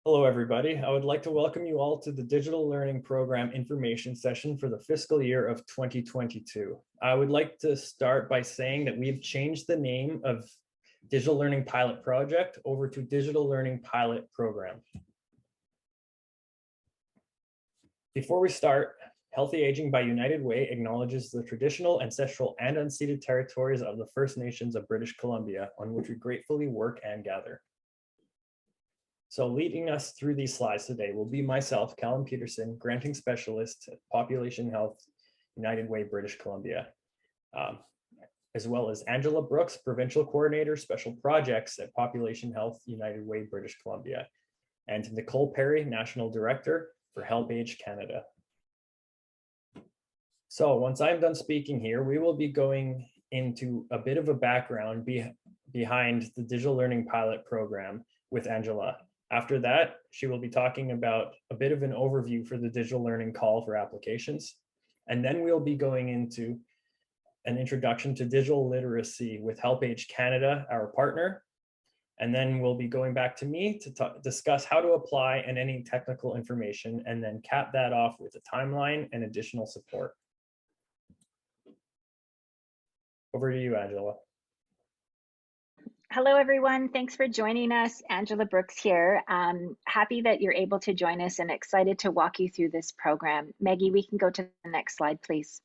Hello, everybody. I would like to welcome you all to the Digital Learning Program information session for the fiscal year of 2022. I would like to start by saying that we've changed the name of Digital Learning Pilot Project over to Digital Learning Pilot Program. Before we start, Healthy Aging by United Way acknowledges the traditional, ancestral, and unceded territories of the First Nations of British Columbia, on which we gratefully work and gather. So leading us through these slides today will be myself, Callum Peterson, Granting Specialist at Population Health United Way, British Columbia, as well as Angela Brooks, Provincial Coordinator, Special Projects at Population Health United Way, British Columbia, and Nicole Perry, National Director for HelpAge Canada. So once I'm done speaking here, we will be going into a bit of a background behind the Digital Learning Pilot Program with Angela. After that, she will be talking about a bit of an overview for the digital learning call for applications. And then we'll be going into an introduction to digital literacy with HelpAge Canada, our partner. And then we'll be going back to me to discuss how to apply and any technical information, and then cap that off with a timeline and additional support. Over to you, Angela. Hello, everyone. Thanks for joining us. Angela Brooks here. Happy that you're able to join us and excited to walk you through this program. Maggie, we can go to the next slide, please.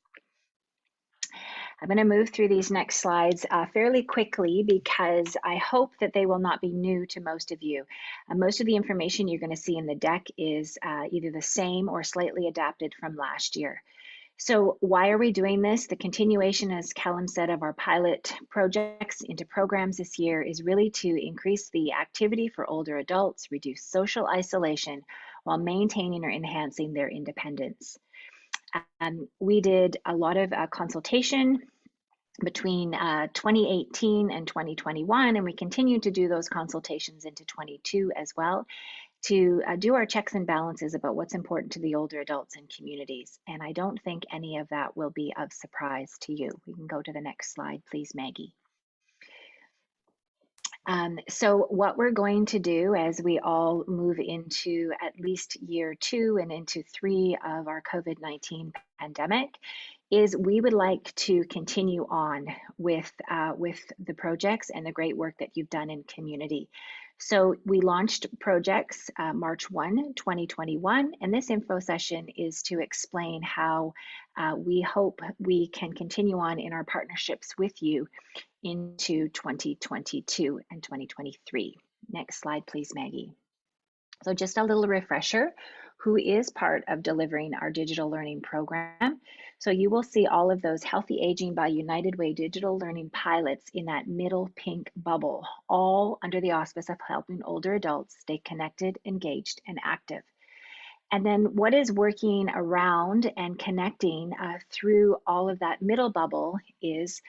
I'm going to move through these next slides fairly quickly because I hope that they will not be new to most of you. Most of the information you're going to see in the deck is either the same or slightly adapted from last year. So why are we doing this? The continuation, as Callum said, of our pilot projects into programs this year is really to increase the activity for older adults, reduce social isolation, while maintaining or enhancing their independence. We did a lot of consultation between 2018 and 2021, and we continue to do those consultations into 22 as well, to do our checks and balances about what's important to the older adults and communities. And I don't think any of that will be of surprise to you. We can go to the next slide, please, Maggie. So what we're going to do as we all move into at least year 2 and into 3 of our COVID-19 pandemic is we would like to continue on with the projects and the great work that you've done in community. So we launched projects March 1, 2021, and this info session is to explain how we hope we can continue on in our partnerships with you into 2022 and 2023. Next slide, please, Maggie. So just a little refresher, who is part of delivering our digital learning program. So you will see all of those Healthy Aging by United Way digital learning pilots in that middle pink bubble, all under the auspice of helping older adults stay connected, engaged, and active. And then what is working around and connecting through all of that middle bubble is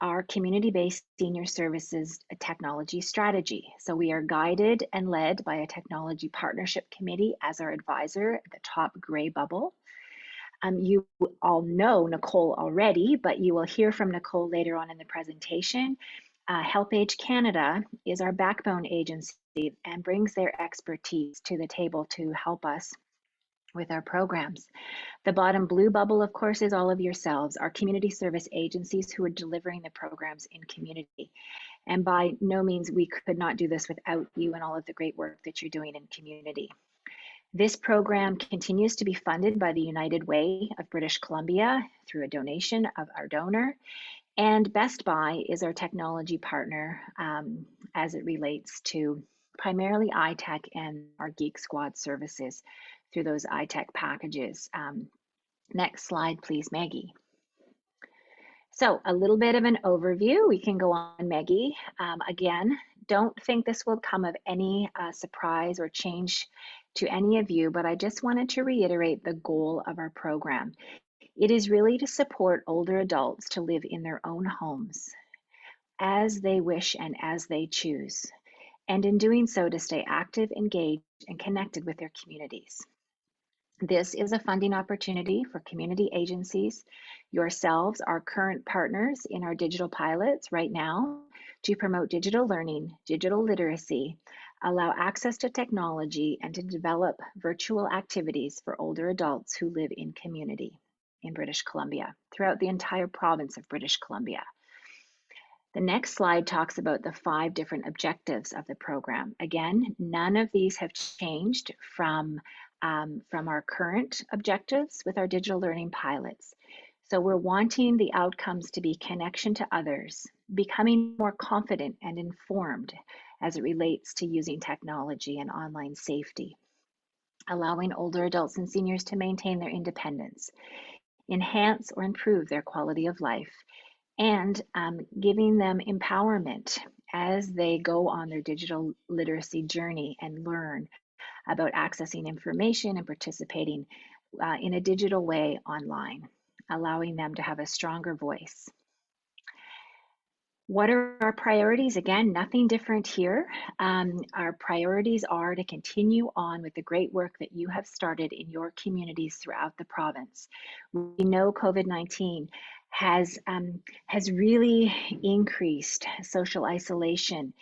our community-based senior services technology strategy. So we are guided and led by a technology partnership committee as our advisor, the top gray bubble. You all know Nicole already, but you will hear from Nicole later on in the presentation. HelpAge Canada is our backbone agency and brings their expertise to the table to help us with our programs. The bottom blue bubble, of course, is all of yourselves, our community service agencies who are delivering the programs in community. And by no means, we could not do this without you and all of the great work that you're doing in community. This program continues to be funded by the United Way of British Columbia through a donation of our donor. And Best Buy is our technology partner as it relates to primarily ITECH and our Geek Squad services through those ITECH packages. Next slide, please, Maggie. So a little bit of an overview. We can go on, Maggie. Again, don't think this will come of any surprise or change to any of you, but I just wanted to reiterate the goal of our program. It is really to support older adults to live in their own homes as they wish and as they choose, and in doing so to stay active, engaged, and connected with their communities. This is a funding opportunity for community agencies, yourselves, our current partners in our digital pilots right now, to promote digital learning, digital literacy, allow access to technology, and to develop virtual activities for older adults who live in community in British Columbia, throughout the entire province of British Columbia. The next slide talks about the 5 different objectives of the program. Again, none of these have changed from our current objectives with our digital learning pilots. So we're wanting the outcomes to be connection to others, becoming more confident and informed as it relates to using technology and online safety, allowing older adults and seniors to maintain their independence, enhance or improve their quality of life, and giving them empowerment as they go on their digital literacy journey and learn about accessing information and participating in a digital way online, allowing them to have a stronger voice. What are our priorities? Again, nothing different here. Our priorities are to continue on with the great work that you have started in your communities throughout the province. We know COVID-19 has really increased social isolation,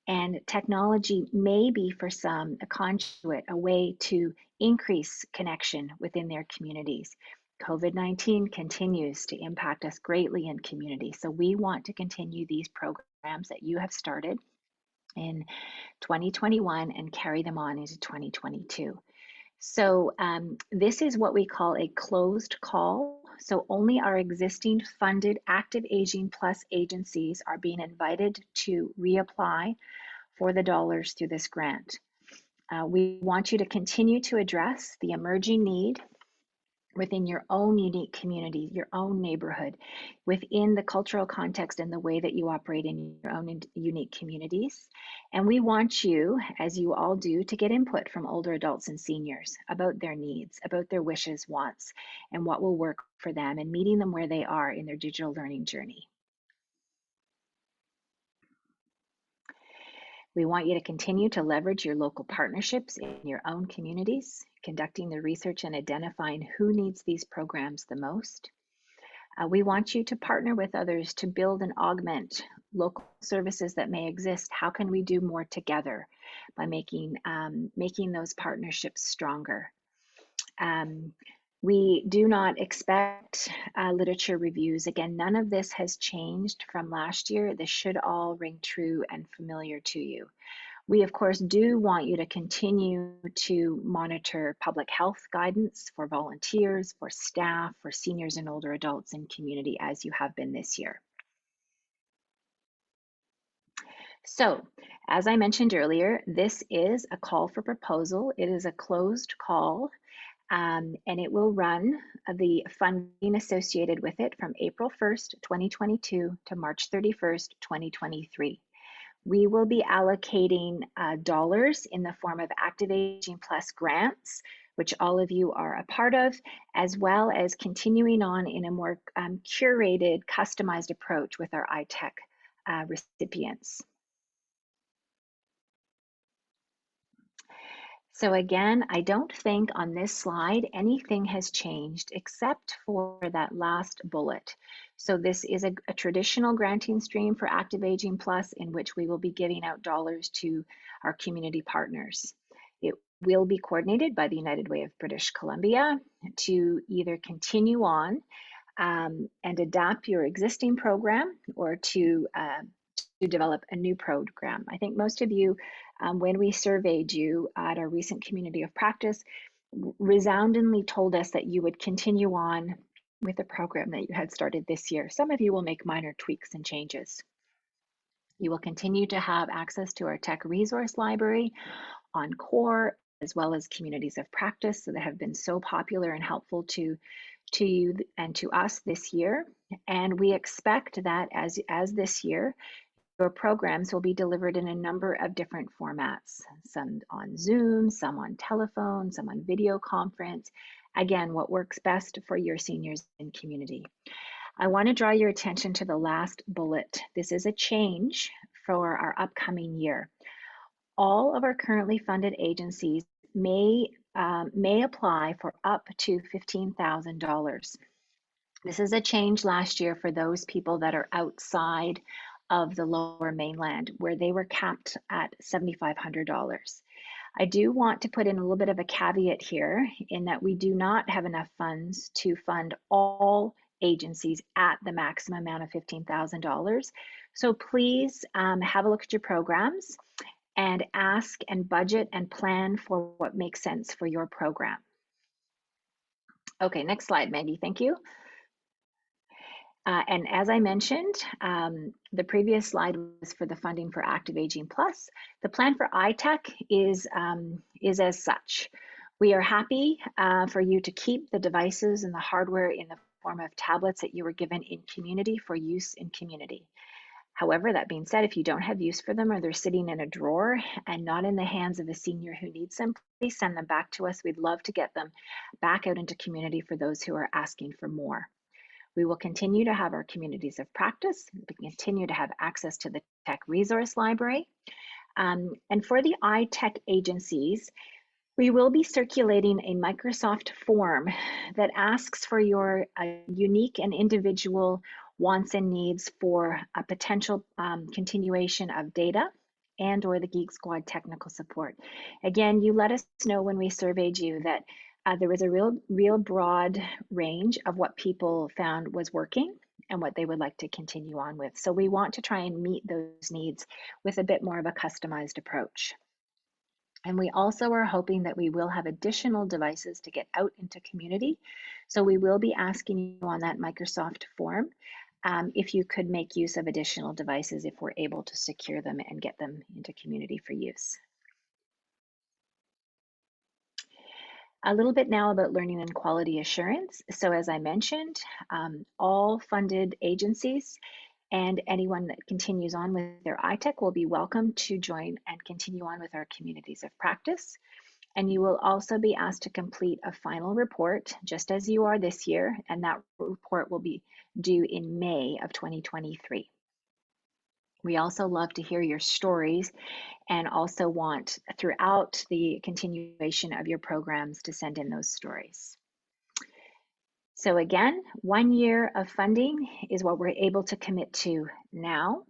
and technology may be for some a conduit, a way to increase connection within their communities. COVID-19 continues to impact us greatly in community. So we want to continue these programs that you have started in 2021 and carry them on into 2022. So this is what we call a closed call. So only our existing funded Active Aging Plus agencies are being invited to reapply for the dollars through this grant. We want you to continue to address the emerging need within your own unique community, your own neighborhood, within the cultural context and the way that you operate in your own unique communities. And we want you, as you all do, to get input from older adults and seniors about their needs, about their wishes, wants, and what will work for them, and meeting them where they are in their digital learning journey. We want you to continue to leverage your local partnerships in your own communities, conducting the research and identifying who needs these programs the most. We want you to partner with others to build and augment local services that may exist. How can we do more together by making those partnerships stronger? We do not expect literature reviews. Again, none of this has changed from last year. This should all ring true and familiar to you. We, of course, do want you to continue to monitor public health guidance for volunteers, for staff, for seniors and older adults in community, as you have been this year. So, as I mentioned earlier, this is a call for proposal. It is a closed call. And it will run the funding associated with it from April 1st, 2022 to March 31st, 2023. We will be allocating dollars in the form of Active Aging Plus grants, which all of you are a part of, as well as continuing on in a more curated, customized approach with our ITECH recipients. So again, I don't think on this slide anything has changed except for that last bullet. So this is a traditional granting stream for Active Aging Plus, in which we will be giving out dollars to our community partners. It will be coordinated by the United Way of British Columbia to either continue on and adapt your existing program, or to develop a new program. I think most of you, when we surveyed you at our recent community of practice, resoundingly told us that you would continue on with the program that you had started this year. Some of you will make minor tweaks and changes. You will continue to have access to our tech resource library on CORE, as well as communities of practice that have been so popular and helpful to you and to us this year. And we expect that as this year, your programs will be delivered in a number of different formats, some on Zoom, some on telephone, some on video conference. Again, what works best for your seniors and community. I want to draw your attention to the last bullet. This is a change for our upcoming year. All of our currently funded agencies may apply for up to $15,000. This is a change last year for those people that are outside of the Lower Mainland, where they were capped at $7,500. I do want to put in a little bit of a caveat here in that we do not have enough funds to fund all agencies at the maximum amount of $15,000. So please have a look at your programs and ask and budget and plan for what makes sense for your program. Okay, next slide, Maggie, thank you. And as I mentioned, the previous slide was for the funding for Active Aging Plus. The plan for ITECH is as such. We are happy for you to keep the devices and the hardware in the form of tablets that you were given in community for use in community. However, that being said, if you don't have use for them or they're sitting in a drawer and not in the hands of a senior who needs them, please send them back to us. We'd love to get them back out into community for those who are asking for more. We will continue to have our communities of practice. We continue to have access to the tech resource library. And for the ITECH agencies, we will be circulating a Microsoft form that asks for your unique and individual wants and needs for a potential continuation of data and or the Geek Squad technical support. Again, you let us know when we surveyed you that there was a real broad range of what people found was working and what they would like to continue on with. So we want to try and meet those needs with a bit more of a customized approach. And we also are hoping that we will have additional devices to get out into community. So we will be asking you on that Microsoft form if you could make use of additional devices if we're able to secure them and get them into community for use. A little bit now about learning and quality assurance. So as I mentioned, all funded agencies and anyone that continues on with their ITECH will be welcome to join and continue on with our communities of practice. And you will also be asked to complete a final report, just as you are this year, and that report will be due in May of 2023. We also love to hear your stories and also want throughout the continuation of your programs to send in those stories. So again, 1 year of funding is what we're able to commit to now.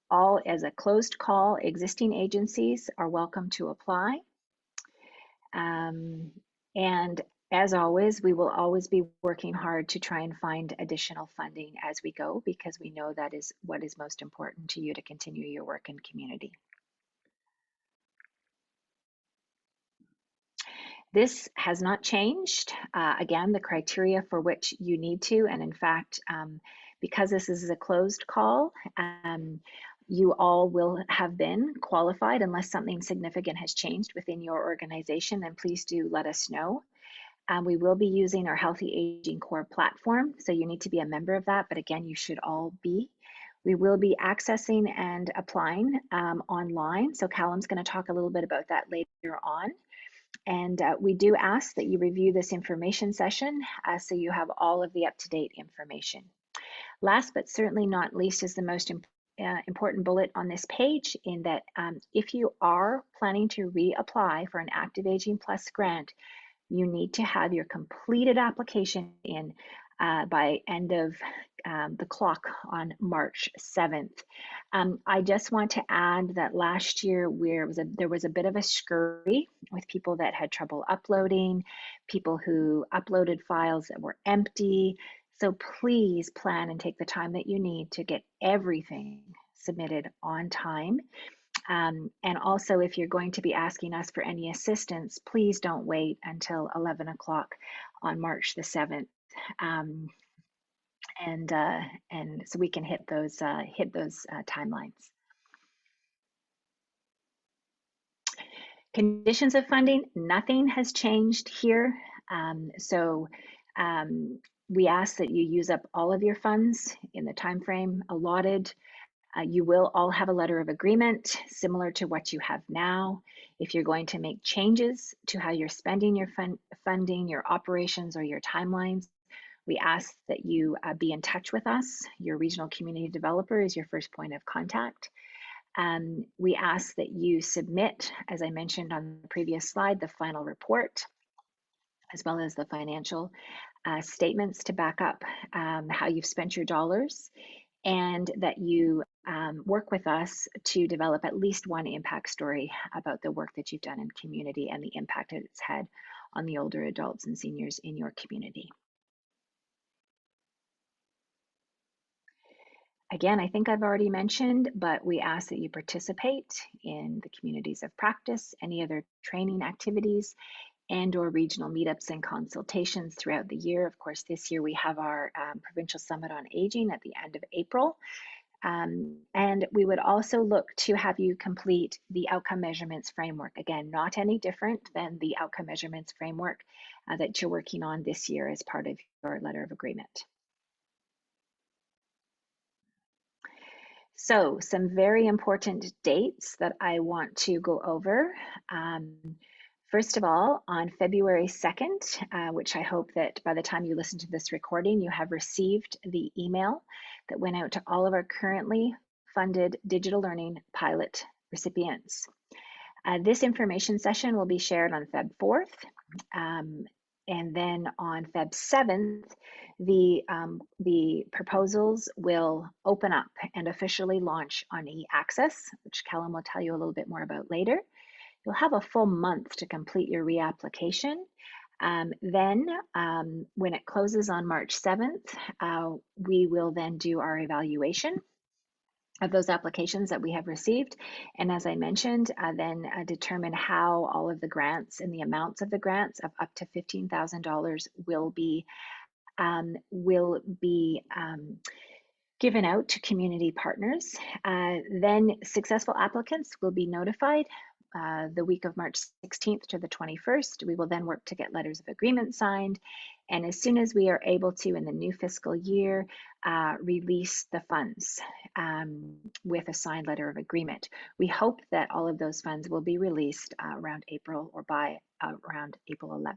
All as a closed call, existing agencies are welcome to apply. And as always, we will always be working hard to try and find additional funding as we go, because we know that is what is most important to you to continue your work in community. This has not changed. Again, the criteria for which you need to, and in fact, because this is a closed call, you all will have been qualified unless something significant has changed within your organization, then please do let us know. We will be using our Healthy Aging Core platform, so you need to be a member of that, but again, you should all be. We will be accessing and applying online, so Callum's going to talk a little bit about that later on. And we do ask that you review this information session so you have all of the up-to-date information. Last but certainly not least is the most important bullet on this page, in that if you are planning to reapply for an Active Aging Plus grant, you need to have your completed application in by end of the clock on March 7th. I just want to add that last year there was a bit of a scurry with people that had trouble uploading, people who uploaded files that were empty. So please plan and take the time that you need to get everything submitted on time. And also, if you're going to be asking us for any assistance, please don't wait until 11 o'clock on March the 7th. And so we can hit those timelines. Conditions of funding, nothing has changed here. We ask that you use up all of your funds in the time frame allotted. You will all have a letter of agreement similar to what you have now. If you're going to make changes to how you're spending your funding, your operations, or your timelines, we ask that you be in touch with us. Your regional community developer is your first point of contact. We ask that you submit, as I mentioned on the previous slide, the final report, as well as the financial statements to back up how you've spent your dollars. and that you work with us to develop at least one impact story about the work that you've done in community and the impact that it's had on the older adults and seniors in your community. Again, I think I've already mentioned, but we ask that you participate in the communities of practice, any other training activities, and/or regional meetups and consultations throughout the year. Of course, this year we have our Provincial Summit on Aging at the end of April. And we would also look to have you complete the outcome measurements framework. Again, not any different than the outcome measurements framework that you're working on this year as part of your letter of agreement. So some very important dates that I want to go over. First of all, on February 2nd, which I hope that by the time you listen to this recording, you have received the email that went out to all of our currently funded digital learning pilot recipients. This information session will be shared on Feb 4th. And then on Feb 7th, the proposals will open up and officially launch on e-access, which Callum will tell you a little bit more about later. You'll have a full month to complete your reapplication. Then when it closes on March 7th, we will then do our evaluation of those applications that we have received. And as I mentioned, then determine how all of the grants and the amounts of the grants of up to $15,000 will be given out to community partners. Then successful applicants will be notified the week of March 16th to the 21st. We will then work to get letters of agreement signed. And as soon as we are able to, in the new fiscal year, release the funds with a signed letter of agreement. We hope that all of those funds will be released around April or by around April 11th.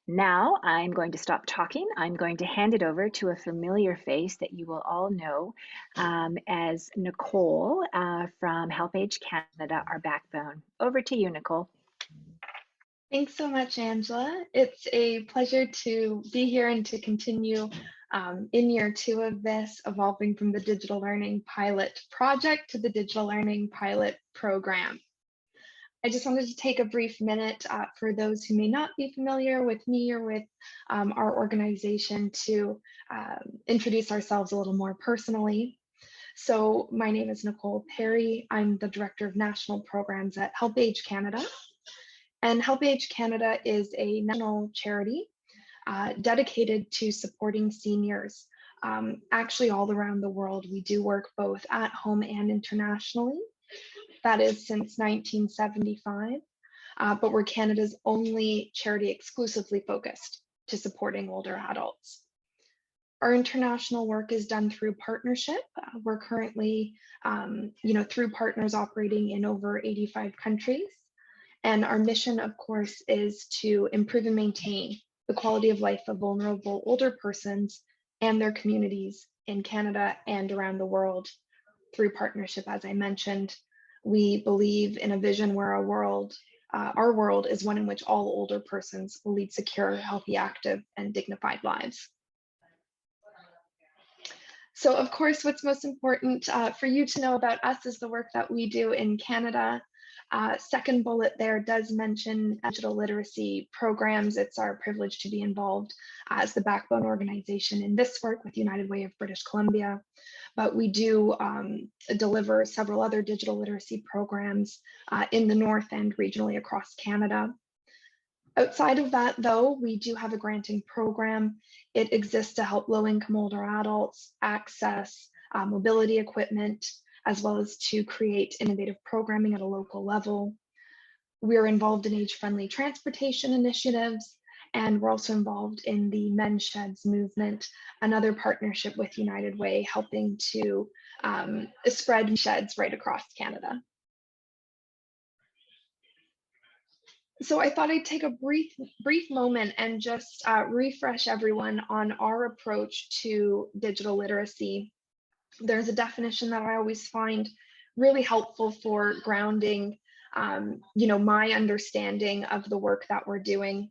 Now I'm going to stop talking. I'm going to hand it over to a familiar face that you will all know as Nicole from HelpAge Canada, our backbone. Over to you, Nicole. Thanks so much, Angela. It's a pleasure to be here and to continue in year 2 of this, evolving from the digital learning pilot project to the digital learning pilot program. I just wanted to take a brief minute for those who may not be familiar with me or with our organization to introduce ourselves a little more personally. So my name is Nicole Perry. I'm the Director of National Programs at HelpAge Canada. And HelpAge Canada is a national charity dedicated to supporting seniors. Actually all around the world. We do work both at home and internationally. That is since 1975, but we're Canada's only charity exclusively focused to supporting older adults. Our international work is done through partnership. We're currently, through partners operating in over 85 countries. And our mission, of course, is to improve and maintain the quality of life of vulnerable older persons and their communities in Canada and around the world through partnership, as I mentioned. We believe in a vision where our world is one in which all older persons will lead secure, healthy, active, and dignified lives. So of course, what's most important for you to know about us is the work that we do in Canada. Second bullet there does mention digital literacy programs. It's our privilege to be involved as the backbone organization in this work with United Way of British Columbia. But we do deliver several other digital literacy programs in the North and regionally across Canada. Outside of that, though, we do have a granting program. It exists to help low-income older adults access mobility equipment, as well as to create innovative programming at a local level. We're involved in age-friendly transportation initiatives, and we're also involved in the Men's Sheds movement, another partnership with United Way, helping to spread sheds right across Canada. So I thought I'd take a brief moment and just refresh everyone on our approach to digital literacy. There's a definition that I always find really helpful for grounding, my understanding of the work that we're doing,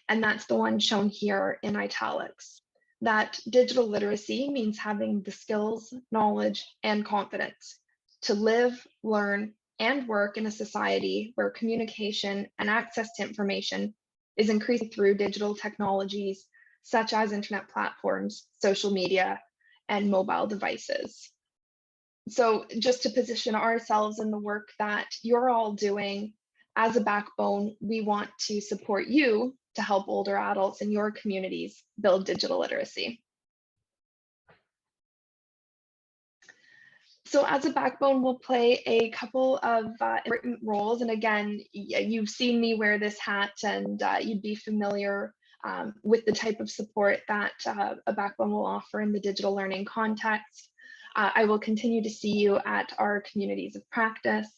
and that's the one shown here in italics. that digital literacy means having the skills, knowledge, and confidence to live, learn, and work in a society where communication and access to information is increasing through digital technologies such as internet platforms, social media, and mobile devices. So just to position ourselves in the work that you're all doing, as a backbone, we want to support you to help older adults in your communities build digital literacy. So as a backbone, we'll play a couple of important roles. And again, you've seen me wear this hat, and you'd be familiar with the type of support that a backbone will offer in the digital learning context. I will continue to see you at our communities of practice.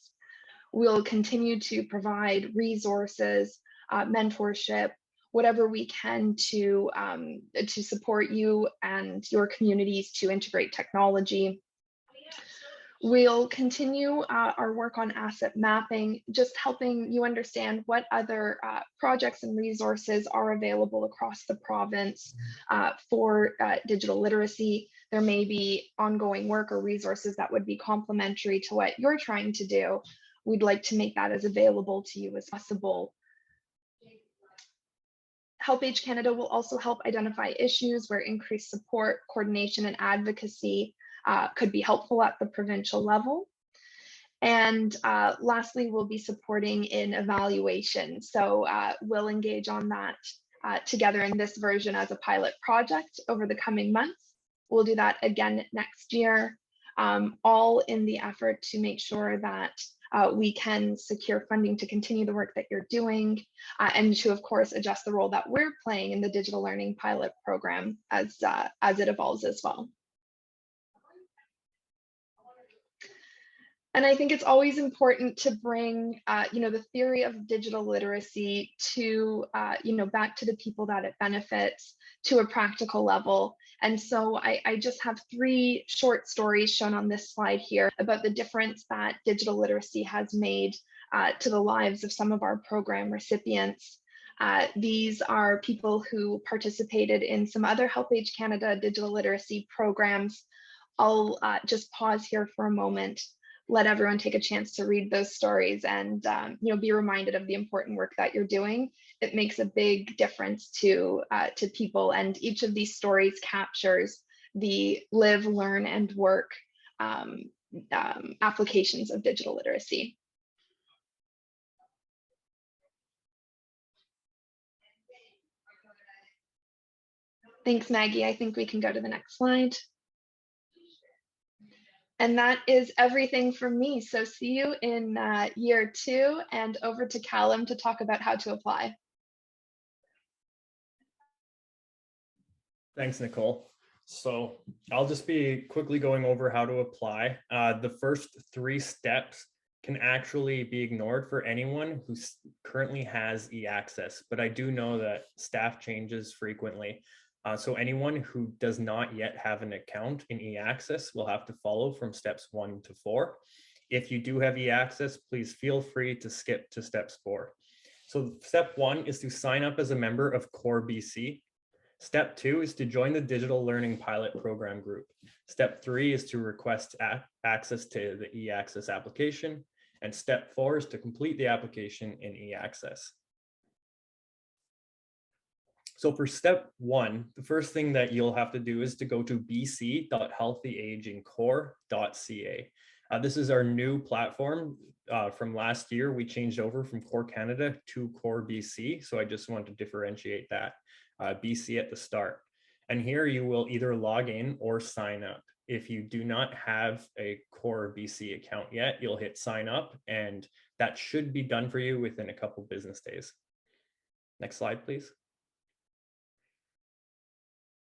We'll continue to provide resources, mentorship, whatever we can to support you and your communities to integrate technology. We'll continue our work on asset mapping, just helping you understand what other projects and resources are available across the province for digital literacy. There may be ongoing work or resources that would be complementary to what you're trying to do. We'd like to make that as available to you as possible. Help Canada will also help identify issues where increased support, coordination, and advocacy could be helpful at the provincial level. And lastly, we'll be supporting in evaluation. So we'll engage on that together in this version as a pilot project over the coming months. We'll do that again next year, all in the effort to make sure that we can secure funding to continue the work that you're doing and to, of course, adjust the role that we're playing in the digital learning pilot program as it evolves as well. And I think it's always important to bring, the theory of digital literacy to, back to the people that it benefits to a practical level. And so I just have 3 short stories shown on this slide here about the difference that digital literacy has made to the lives of some of our program recipients. These are people who participated in some other Help Canada digital literacy programs. I'll just pause here for a moment, let everyone take a chance to read those stories and be reminded of the important work that you're doing. It makes a big difference to people, and each of these stories captures the live, learn, and work applications of digital literacy. Thanks, Maggie. I think we can go to the next slide. And that is everything from me. So see you in year 2, and over to Callum to talk about how to apply. Thanks, Nicole. So I'll just be quickly going over how to apply. The first 3 steps can actually be ignored for anyone who currently has e-access, but I do know that staff changes frequently. So anyone who does not yet have an account in e-access will have to follow from steps 1 to 4. If you do have e-access, please feel free to skip to steps 4. So step 1 is to sign up as a member of Core BC. Step 2 is to join the Digital Learning Pilot Program group. Step 3 is to request access to the e-access application. And step 4 is to complete the application in e-access. So for step 1, the first thing that you'll have to do is to go to bc.healthyagingcore.ca. This is our new platform from last year. We changed over from Core Canada to Core BC. So I just want to differentiate that BC at the start. And here you will either log in or sign up. If you do not have a Core BC account yet, you'll hit sign up, and that should be done for you within a couple business days. Next slide, please.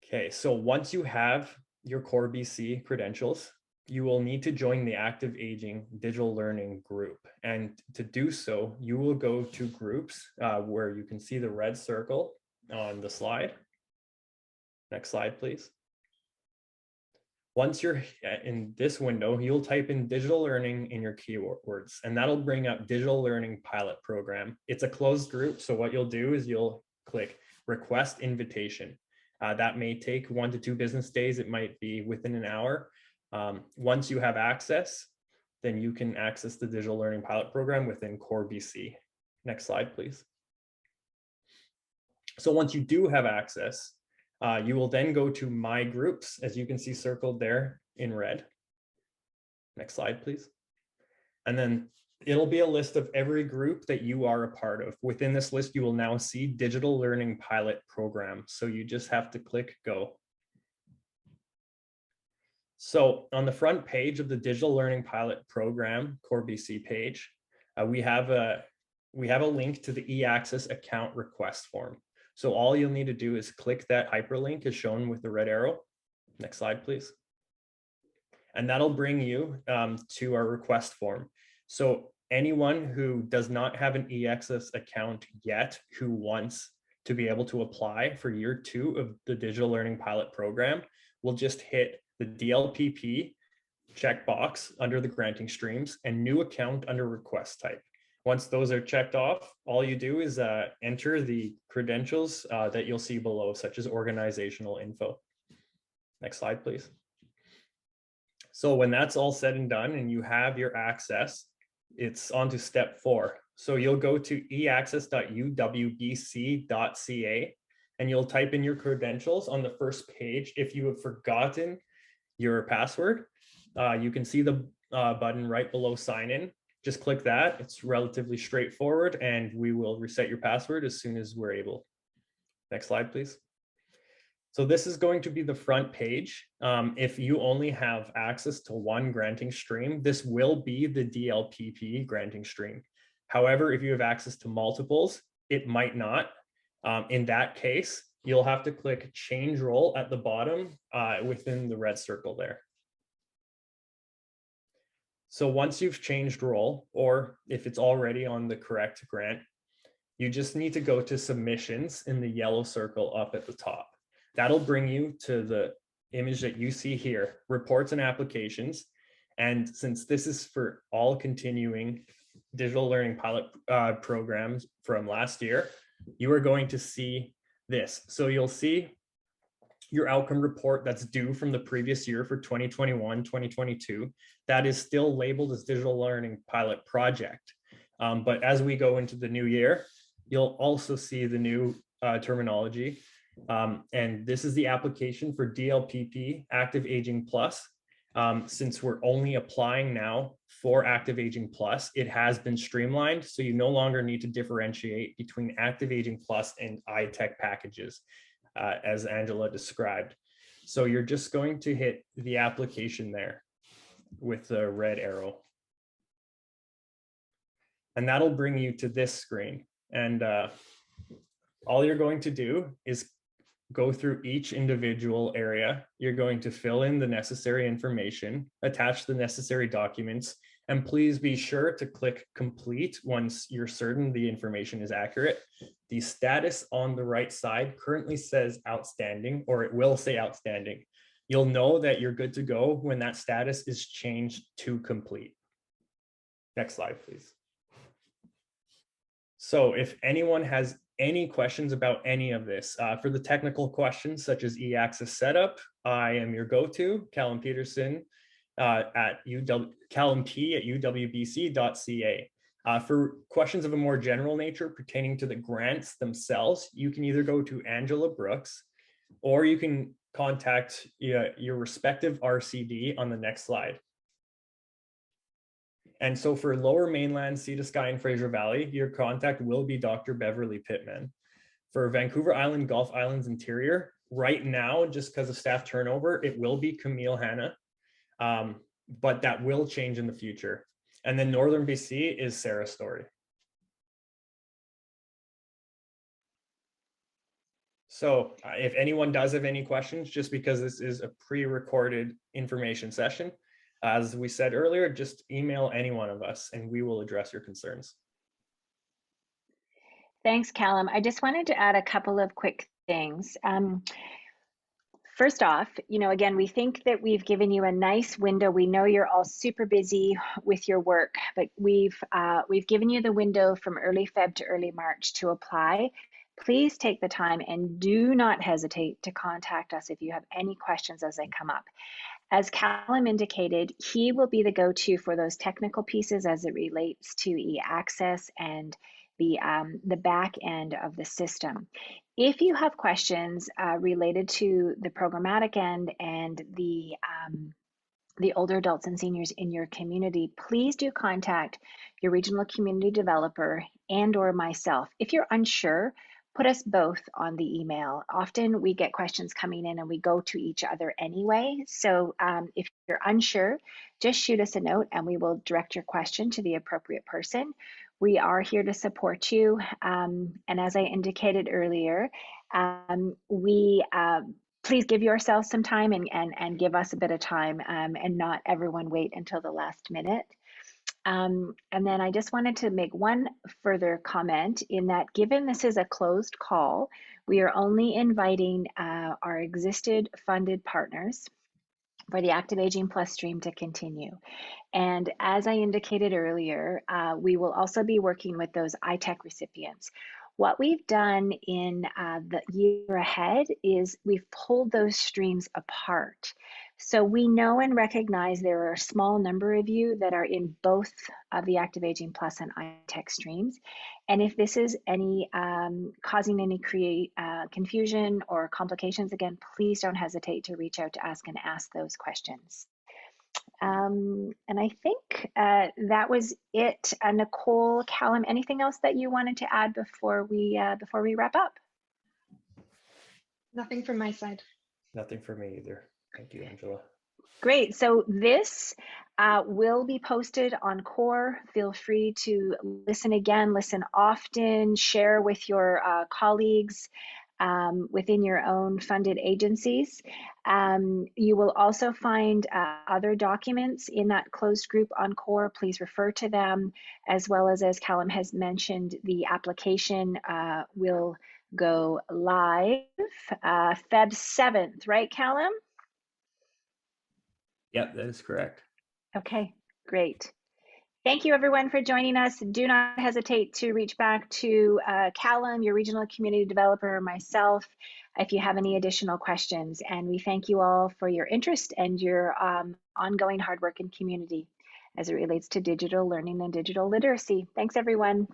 Okay, so once you have your Core BC credentials, you will need to join the Active Aging Digital Learning group. And to do so, you will go to groups where you can see the red circle on the slide. Next slide, please. Once you're in this window, you'll type in digital learning in your keywords, and that'll bring up Digital Learning Pilot Program. It's a closed group, so what you'll do is you'll click Request Invitation. That may take 1 to 2 business days. It might be within an hour. Once you have access, then you can access the digital learning pilot program within Core BC. Next slide, please. So once you do have access, you will then go to My Groups, as you can see circled there in red. Next slide, please. And then it'll be a list of every group that you are a part of. Within this list, you will now see Digital Learning Pilot Program. So you just have to click Go. So on the front page of the Digital Learning Pilot Program Core BC page, we have a link to the eAccess account request form. So all you'll need to do is click that hyperlink as shown with the red arrow. Next slide, please. And that'll bring you to our request form. So anyone who does not have an eAccess account yet, who wants to be able to apply for year 2 of the Digital Learning Pilot Program, will just hit the DLPP checkbox under the granting streams and new account under request type. Once those are checked off, all you do is enter the credentials that you'll see below, such as organizational info. Next slide, please. So when that's all said and done and you have your access, it's on to step 4. So you'll go to eaccess.uwbc.ca and you'll type in your credentials on the first page. If you have forgotten your password, you can see the button right below sign in. Just click that. It's relatively straightforward and we will reset your password as soon as we're able. Next slide, please. So this is going to be the front page. If you only have access to one granting stream, this will be the DLPP granting stream. However, if you have access to multiples, it might not. In that case, you'll have to click change role at the bottom within the red circle there. So once you've changed role, or if it's already on the correct grant, you just need to go to submissions in the yellow circle up at the top. That'll bring you to the image that you see here, reports and applications. And since this is for all continuing digital learning pilot programs from last year, you are going to see this. So you'll see your outcome report that's due from the previous year for 2021, 2022. That is still labeled as digital learning pilot project. But as we go into the new year, you'll also see the new terminology. And this is the application for DLPP Active Aging Plus. Since we're only applying now for Active Aging Plus, it has been streamlined. So you no longer need to differentiate between Active Aging Plus and ITECH packages, as Angela described. So you're just going to hit the application there with the red arrow. And that'll bring you to this screen. And all you're going to do is go through each individual area. You're going to fill in the necessary information, attach the necessary documents, and please be sure to click complete once you're certain the information is accurate. The status on the right side currently says outstanding, or it will say outstanding. You'll know that you're good to go when that status is changed to complete. Next slide, please. So if anyone has any questions about any of this, for the technical questions such as eAccess setup, I am your go-to, Callum Peterson at callump@uwbc.ca. For questions of a more general nature pertaining to the grants themselves, you can either go to Angela Brooks or you can contact your respective RCD on the next slide. And so for Lower Mainland, Sea to Sky, and Fraser Valley, your contact will be Dr. Beverly Pittman. For Vancouver Island, Gulf Islands Interior, right now, just because of staff turnover, it will be Camille Hanna, but that will change in the future. And then Northern BC is Sarah Story. So if anyone does have any questions, just because this is a pre-recorded information session, as we said earlier, just email any one of us and we will address your concerns. Thanks, Callum. I just wanted to add a couple of quick things. First off, again, we think that we've given you a nice window. We know you're all super busy with your work, but we've given you the window from early Feb to early March to apply. please take the time and do not hesitate to contact us if you have any questions as they come up. As Callum indicated, he will be the go-to for those technical pieces as it relates to e-access and the back end of the system. If you have questions related to the programmatic end and the older adults and seniors in your community, please do contact your regional community developer and or myself. If you're unsure, put us both on the email. Often we get questions coming in and we go to each other anyway. So if you're unsure, just shoot us a note and we will direct your question to the appropriate person. We are here to support you. And as I indicated earlier, please give yourselves some time and give us a bit of time and not everyone wait until the last minute. And then I just wanted to make one further comment in that given this is a closed call, we are only inviting our existed funded partners for the Active Aging Plus stream to continue. And as I indicated earlier, we will also be working with those ITECH recipients. What we've done in the year ahead is we've pulled those streams apart. So we know and recognize there are a small number of you that are in both of the Active Aging Plus and ITECH streams. And if this is any causing any confusion or complications, again, please don't hesitate to reach out to us and ask those questions. And I think that was it. Nicole, Callum, anything else that you wanted to add before we wrap up? Nothing from my side. Nothing for me either. Thank you, Angela. Great. So this will be posted on CORE. Feel free to listen again, listen often, share with your colleagues within your own funded agencies. You will also find other documents in that closed group on CORE. Please refer to them, as well as Callum has mentioned, the application will go live Feb 7th, right, Callum? Yep, that is correct. Okay, great. Thank you everyone for joining us. Do not hesitate to reach back to Callum, your regional community developer, or myself, if you have any additional questions. And we thank you all for your interest and your ongoing hard work in community as it relates to digital learning and digital literacy. Thanks everyone.